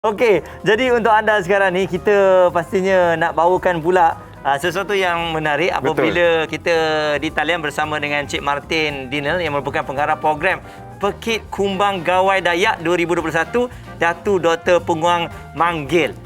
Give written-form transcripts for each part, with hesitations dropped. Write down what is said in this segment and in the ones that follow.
Okey, jadi untuk anda sekarang ni, kita pastinya nak bawakan pula sesuatu yang menarik apabila kita di talian bersama dengan Cik Martin Dinel yang merupakan pengarah program Pekit Kumbang Gawai Dayak 2021 Datu Dr. Penguang Manggil.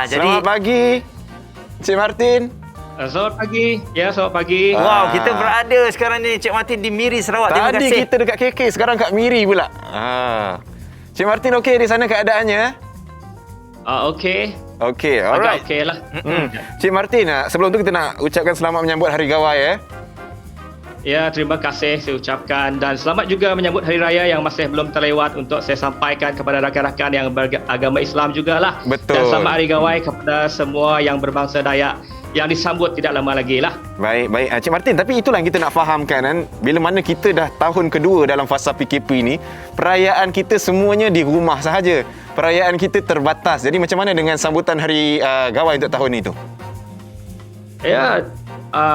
Selamat pagi, Cik Martin. Selamat pagi. Ya, selamat pagi. Wow, kita berada sekarang ni Cik Martin di Miri, Sarawak. Terima Tadi kasih. kita dekat KK, sekarang kat Miri pula. Cik Martin okey di sana keadaannya? Okey. Okey, alright. Agak okey lah. Cik Martin, sebelum tu kita nak ucapkan selamat menyambut Hari Gawai. Ya, terima kasih saya ucapkan dan selamat juga menyambut Hari Raya yang masih belum terlewat untuk saya sampaikan kepada rakan-rakan yang beragama Islam jugalah. Betul. Dan selamat Hari Gawai kepada semua yang berbangsa Dayak yang disambut tidak lama lagi lah. Baik. Cik Martin, tapi itulah yang kita nak fahamkan kan. Bila mana kita dah tahun kedua dalam fasa PKP ni, perayaan kita semuanya di rumah sahaja. Perayaan kita terbatas. Jadi macam mana dengan sambutan Hari Gawai untuk tahun itu? Ya,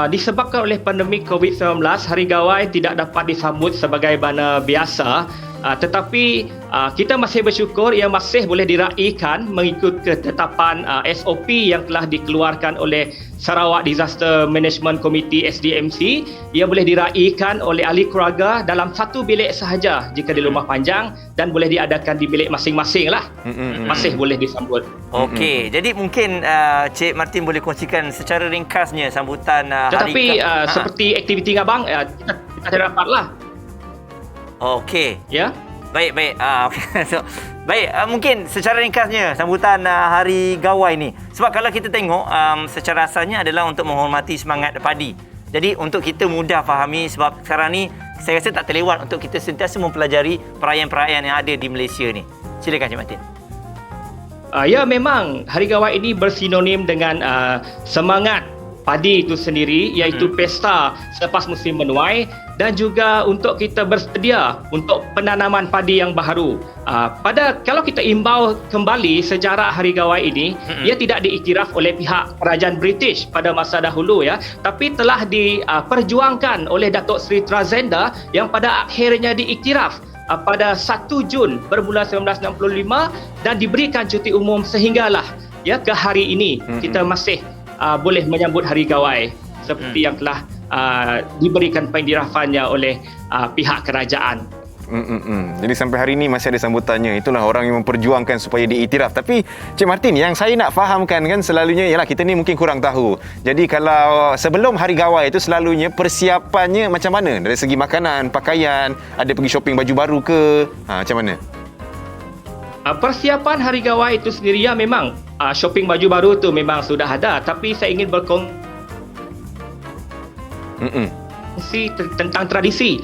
disebabkan oleh pandemik COVID-19, Hari Gawai tidak dapat disambut sebagaimana biasa. Tetapi kita masih bersyukur ia masih boleh diraikan mengikut ketetapan SOP yang telah dikeluarkan oleh Sarawak Disaster Management Committee SDMC. Ia boleh diraikan oleh ahli keluarga dalam satu bilik sahaja jika di rumah panjang dan boleh diadakan di bilik masing-masing lah. Masih boleh disambut. Okey, jadi mungkin Cik Martin boleh kongsikan secara ringkasnya sambutan Tetapi seperti aktiviti abang kita ada rapat lah. Okey. Ya. Baik. So, baik, mungkin secara ringkasnya sambutan Hari Gawai ni. Sebab kalau kita tengok secara asalnya adalah untuk menghormati semangat padi. Jadi untuk kita mudah fahami sebab sekarang ni saya rasa tak terlewat untuk kita sentiasa mempelajari perayaan-perayaan yang ada di Malaysia ni. Silakan Cik Martin. Ya, memang Hari Gawai ini bersinonim dengan semangat padi itu sendiri, iaitu pesta selepas musim menuai dan juga untuk kita bersedia untuk penanaman padi yang baharu. Kalau kita imbau kembali sejarah Hari Gawai ini, ia tidak diiktiraf oleh pihak kerajaan British pada masa dahulu ya, tapi telah diperjuangkan oleh Datuk Seri Trazenda yang pada akhirnya diiktiraf pada 1 Jun bermula 1965 dan diberikan cuti umum sehinggalah ya ke hari ini kita masih boleh menyambut Hari Gawai seperti yang telah diberikan pengiktirafannya oleh pihak kerajaan. Jadi sampai hari ini masih ada sambutannya. Itulah orang yang memperjuangkan supaya diiktiraf. Tapi Cik Martin, yang saya nak fahamkan kan selalunya ialah kita ni mungkin kurang tahu. Jadi kalau sebelum Hari Gawai itu selalunya persiapannya macam mana? Dari segi makanan, pakaian, ada pergi shopping baju baru ke? Macam mana? Persiapan Hari Gawai itu sendiri ya memang shopping baju baru tu memang sudah ada, tapi saya ingin berkongsi tentang tradisi.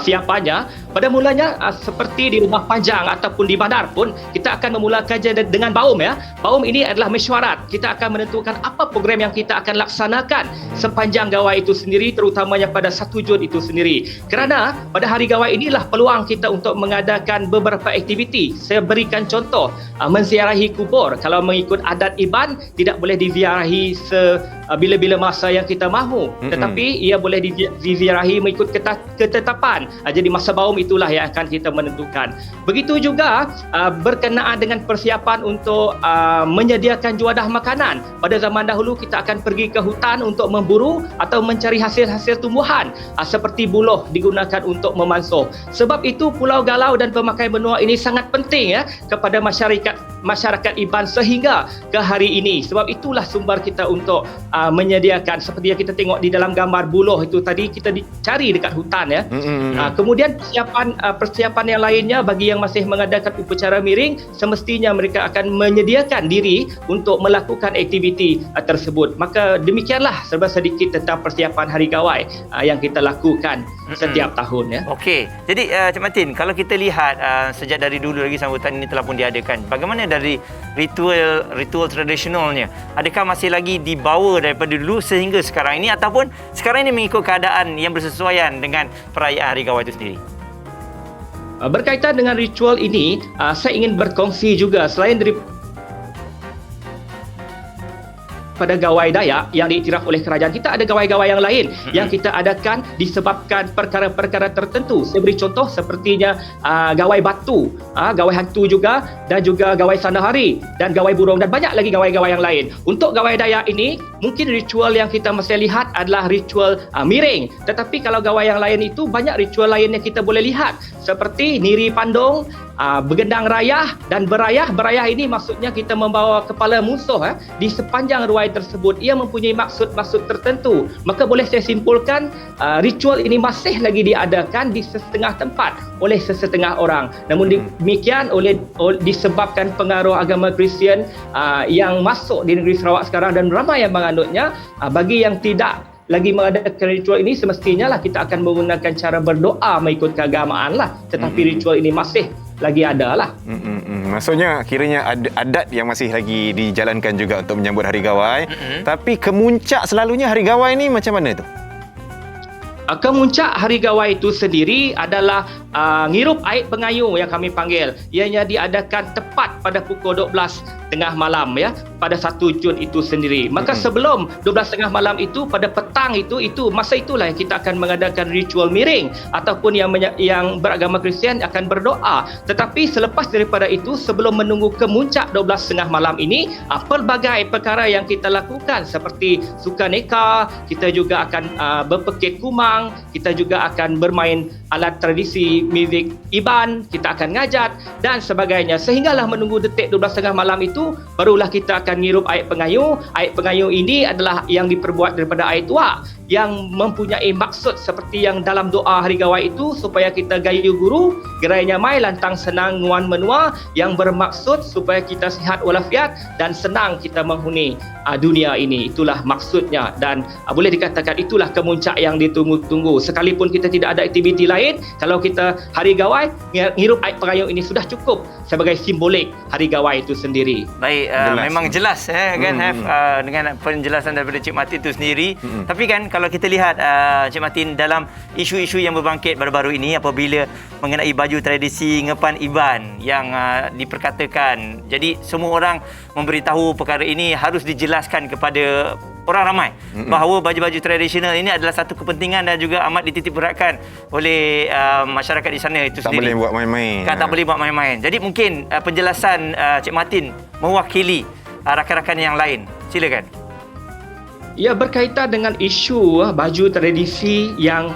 Siapanya pada mulanya seperti di rumah panjang ataupun di bandar pun kita akan memulakannya dengan baum ya. Baum ini adalah mesyuarat. Kita akan menentukan apa program yang kita akan laksanakan sepanjang Gawai itu sendiri, terutamanya pada 1 Jun itu sendiri. Kerana pada Hari Gawai inilah peluang kita untuk mengadakan beberapa aktiviti. Saya berikan contoh, menziarahi kubur. Kalau mengikut adat Iban tidak boleh diziarahi bila-bila masa yang kita mahu, tetapi ia boleh diziarahi mengikut ketetapan. Jadi masa baum itulah yang akan kita menentukan. Begitu juga berkenaan dengan persiapan untuk menyediakan juadah makanan. Pada zaman dahulu kita akan pergi ke hutan untuk memburu atau mencari hasil-hasil tumbuhan seperti buluh digunakan untuk memansuh. Sebab itu Pulau Galau dan pemakai benua ini sangat penting ya kepada masyarakat Iban sehingga ke hari ini. Sebab itulah sumber kita untuk menyediakan seperti yang kita tengok di dalam gambar buluh itu tadi, kita dicari dekat hutan ya. Kemudian persiapan yang lainnya bagi yang masih mengadakan upacara miring, semestinya mereka akan menyediakan diri untuk melakukan aktiviti tersebut. Maka demikianlah serba sedikit tentang persiapan Hari Gawai yang kita lakukan setiap tahun ya. Okey. Jadi Cik Martin, kalau kita lihat sejak dari dulu lagi sambutan ini telah pun diadakan. Bagaimana dari ritual tradisionalnya? Adakah masih lagi dibawa daripada dulu sehingga sekarang ini ataupun sekarang ini mengikut keadaan yang bersesuaian dengan perayaan Hari Gawai itu sendiri? Berkaitan dengan ritual ini, saya ingin berkongsi juga selain dari pada gawai Dayak yang diiktiraf oleh kerajaan. Kita ada gawai-gawai yang lain yang kita adakan disebabkan perkara-perkara tertentu. Saya beri contoh sepertinya gawai batu, gawai hantu juga, dan juga gawai sandahari dan gawai burung dan banyak lagi gawai-gawai yang lain. Untuk gawai Dayak ini, mungkin ritual yang kita mesti lihat adalah ritual miring. Tetapi kalau gawai yang lain itu banyak ritual lain yang kita boleh lihat seperti niri pandong, bergendang rayah dan berayah. Berayah ini maksudnya kita membawa kepala musuh di sepanjang ruai tersebut. Ia mempunyai maksud-maksud tertentu. Maka boleh saya simpulkan ritual ini masih lagi diadakan di setengah tempat oleh sesetengah orang. Namun demikian disebabkan pengaruh agama Kristian yang masuk di negeri Sarawak sekarang dan ramai yang menganutnya, bagi yang tidak lagi mengadakan ritual ini, semestinya lah kita akan menggunakan cara berdoa mengikut keagamaan lah. Tetapi ritual ini masih lagi ada lah. Maksudnya kiranya adat yang masih lagi dijalankan juga untuk menyambut Hari Gawai. Tapi kemuncak selalunya Hari Gawai ni macam mana tu? Kemuncak Hari Gawai itu sendiri adalah ngirup air pengayung yang kami panggil. Ianya diadakan tepat pada pukul 12 tengah malam ya, pada 1 Jun itu sendiri. Maka sebelum 12 tengah malam itu, pada petang itu masa itulah yang kita akan mengadakan ritual miring ataupun yang beragama Kristian akan berdoa. Tetapi selepas daripada itu, sebelum menunggu kemuncak 12 tengah malam ini, pelbagai perkara yang kita lakukan seperti suka neka, kita juga akan berpekik kumang, kita juga akan bermain alat tradisi muzik iban, kita akan ngajat dan sebagainya. Sehinggalah menunggu detik 12 tengah malam itu, barulah kita akan ngirup air pengayung. Air pengayung ini adalah yang diperbuat daripada air tuak yang mempunyai maksud seperti yang dalam doa Hari Gawai itu, supaya kita gayu guru, gerai nyamai lantang senang nguan menua, yang bermaksud supaya kita sihat walafiat dan senang kita menghuni dunia ini. Itulah maksudnya dan boleh dikatakan itulah kemuncak yang ditunggu-tunggu. Sekalipun kita tidak ada aktiviti lain, kalau kita Hari Gawai, ngirup air pengayung ini sudah cukup sebagai simbolik Hari Gawai itu sendiri. Baik, memang jelas kan dengan penjelasan daripada Cik Martin itu sendiri. Tapi kan kalau kita lihat Cik Martin dalam isu-isu yang berbangkit baru-baru ini apabila mengenai baju tradisi ngepan iban yang diperkatakan. Jadi semua orang memberitahu perkara ini harus dijelaskan kepada orang ramai bahawa baju-baju tradisional ini adalah satu kepentingan dan juga amat dititip beratkan oleh masyarakat di sana itu tak sendiri. Tak boleh buat main-main. Tak boleh buat main-main. Jadi mungkin penjelasan Cik Martin mewakili rakan-rakan yang lain. Silakan. Ya, berkaitan dengan isu baju tradisi yang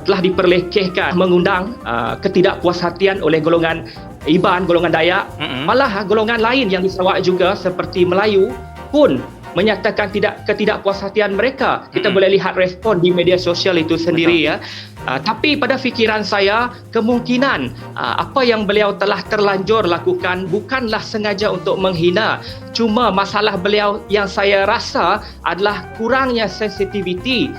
telah diperlekehkan, mengundang ketidakpuashatian oleh golongan Iban, golongan Dayak. Malah golongan lain yang di Sarawak juga seperti Melayu pun menyatakan ketidakpuashatian mereka. Kita boleh lihat respon di media sosial itu sendiri. Ya. Tapi pada fikiran saya, kemungkinan apa yang beliau telah terlanjur lakukan bukanlah sengaja untuk menghina. Cuma masalah beliau yang saya rasa adalah kurangnya sensitiviti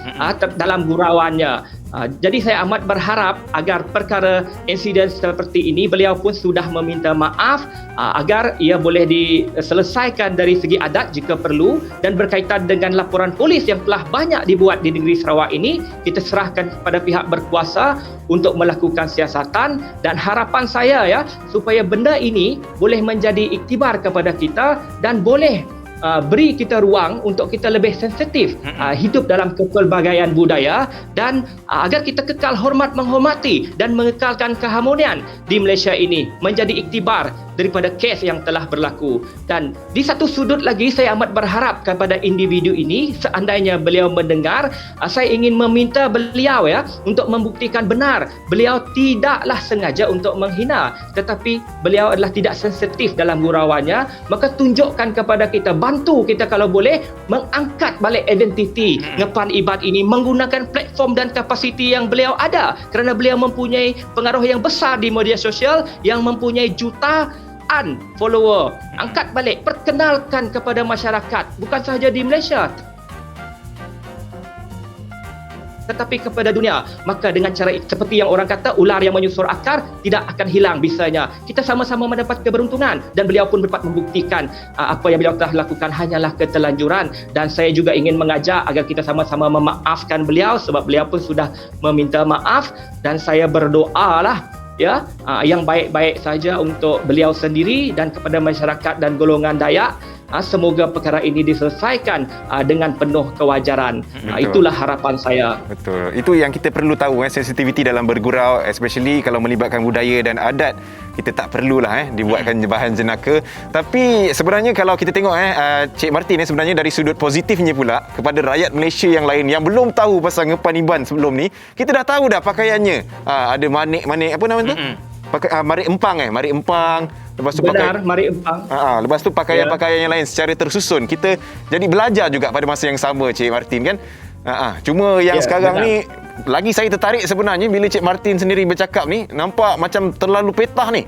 dalam gurauannya. Jadi saya amat berharap agar perkara insiden seperti ini beliau pun sudah meminta maaf agar ia boleh diselesaikan dari segi adat jika perlu, dan berkaitan dengan laporan polis yang telah banyak dibuat di negeri Sarawak ini, kita serahkan kepada pihak berkuasa untuk melakukan siasatan, dan harapan saya ya supaya benda ini boleh menjadi iktibar kepada kita dan boleh beri kita ruang untuk kita lebih sensitif hidup dalam kepelbagaian budaya dan agar kita kekal hormat menghormati dan mengekalkan keharmonian di Malaysia ini menjadi iktibar daripada kes yang telah berlaku. Dan di satu sudut lagi saya amat berharap kepada individu ini, seandainya beliau mendengar, saya ingin meminta beliau ya untuk membuktikan benar beliau tidaklah sengaja untuk menghina, tetapi beliau adalah tidak sensitif dalam gurauannya. Maka tunjukkan kepada kita, bantu kita kalau boleh mengangkat balik identiti Ngepan Iban ini menggunakan platform dan kapasiti yang beliau ada, kerana beliau mempunyai pengaruh yang besar di media sosial yang mempunyai jutaan follower. Angkat balik, perkenalkan kepada masyarakat, bukan sahaja di Malaysia tetapi kepada dunia. Maka dengan cara seperti yang orang kata, ular yang menyusur akar tidak akan hilang bisanya. Kita sama-sama mendapat keberuntungan dan beliau pun dapat membuktikan apa yang beliau telah lakukan hanyalah keterlanjuran. Dan saya juga ingin mengajak agar kita sama-sama memaafkan beliau sebab beliau pun sudah meminta maaf, dan saya berdoalah yang baik-baik saja untuk beliau sendiri dan kepada masyarakat dan golongan Dayak. Semoga perkara ini diselesaikan dengan penuh kewajaran. Itulah harapan saya. Betul. Itu yang kita perlu tahu, sensitiviti dalam bergurau, especially kalau melibatkan budaya dan adat. Kita tak perlulah dibuatkan bahan jenaka. Tapi sebenarnya kalau kita tengok Cik Martin sebenarnya dari sudut positifnya pula kepada rakyat Malaysia yang lain yang belum tahu pasal Ngepan Iban sebelum ni, kita dah tahu dah pakaiannya. Ada manik-manik apa nama tu? Pakai marik empang marik empang. Lepas tu Benar, Mari Empang. Lepas tu pakaian-pakaian yang lain secara tersusun. Kita jadi belajar juga pada masa yang sama, Cik Martin kan. Cuma yang sekarang ni lagi saya tertarik sebenarnya bila Cik Martin sendiri bercakap ni, nampak macam terlalu petah ni.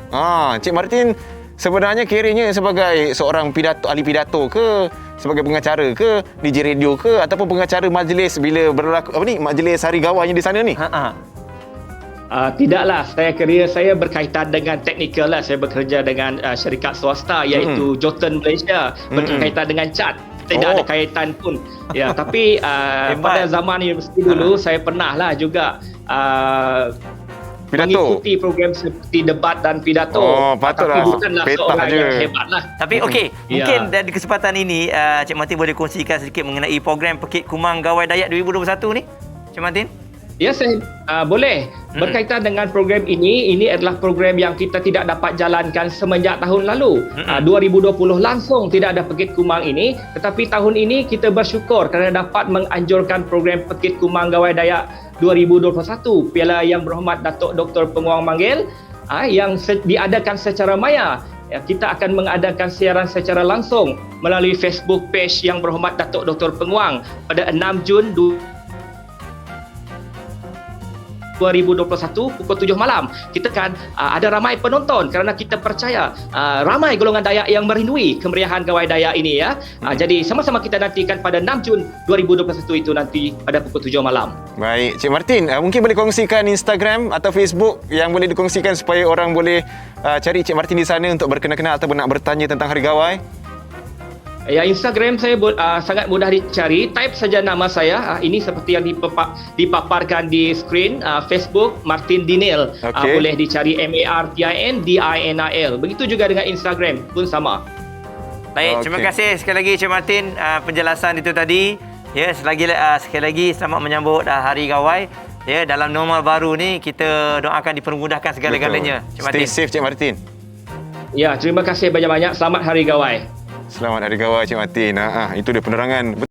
Cik Martin sebenarnya kiranya sebagai seorang ahli pidato ke, sebagai pengacara ke, DJ radio ke, ataupun pengacara majlis bila berlaku majlis hari gawainya di sana ni. Tidaklah, saya kira saya berkaitan dengan teknikal lah. Saya bekerja dengan syarikat swasta iaitu Jotun Malaysia, berkaitan dengan cat. Tidak ada kaitan pun. Tapi pada zaman universiti dulu saya pernah lah juga mengikuti program seperti debat dan pidato. Patutlah. Tapi bukanlah seorang yang hebat lah. Tapi okey, mungkin dari kesempatan ini Cik Martin boleh kongsikan sedikit mengenai program Pekik Kumang Gawai Dayak 2021 ni, Cik Martin? Ya, saya boleh. Berkaitan dengan program ini adalah program yang kita tidak dapat jalankan semenjak tahun lalu. 2020 langsung tidak ada Pekik Kumang ini, tetapi tahun ini kita bersyukur kerana dapat menganjurkan program Pekik Kumang Gawai Dayak 2021. Piala Yang Berhormat Datuk Dr. Penguang Manggil yang diadakan secara maya. Kita akan mengadakan siaran secara langsung melalui Facebook page Yang Berhormat Datuk Dr. Penguang pada 6 Jun 2021 pukul 7 malam. Kita kan ada ramai penonton kerana kita percaya ramai golongan Dayak yang merindui kemeriahan Gawai Dayak ini ya. Jadi sama-sama kita nantikan pada 6 Jun 2021 itu nanti pada pukul 7 malam. Baik, Cik Martin, mungkin boleh kongsikan Instagram atau Facebook yang boleh dikongsikan supaya orang boleh cari Cik Martin di sana untuk berkenal-kenal ataupun nak bertanya tentang Hari Gawai. Ya, Instagram saya sangat mudah dicari. Type saja nama saya. Ini seperti yang dipaparkan di skrin. Facebook Martin Dinil. Boleh dicari MARTINDINIL. Begitu juga dengan Instagram pun sama. Baik, terima kasih sekali lagi Cik Martin penjelasan itu tadi. Ya, sekali lagi selamat menyambut Hari Gawai. Ya, dalam normal baru ni kita doakan dipermudahkan segala-galanya. Cik Martin. Stay safe, Cik Martin. Ya, terima kasih banyak-banyak. Selamat Hari Gawai. Selamat Hari Gawai, Cik Martin. Itu dia penerangan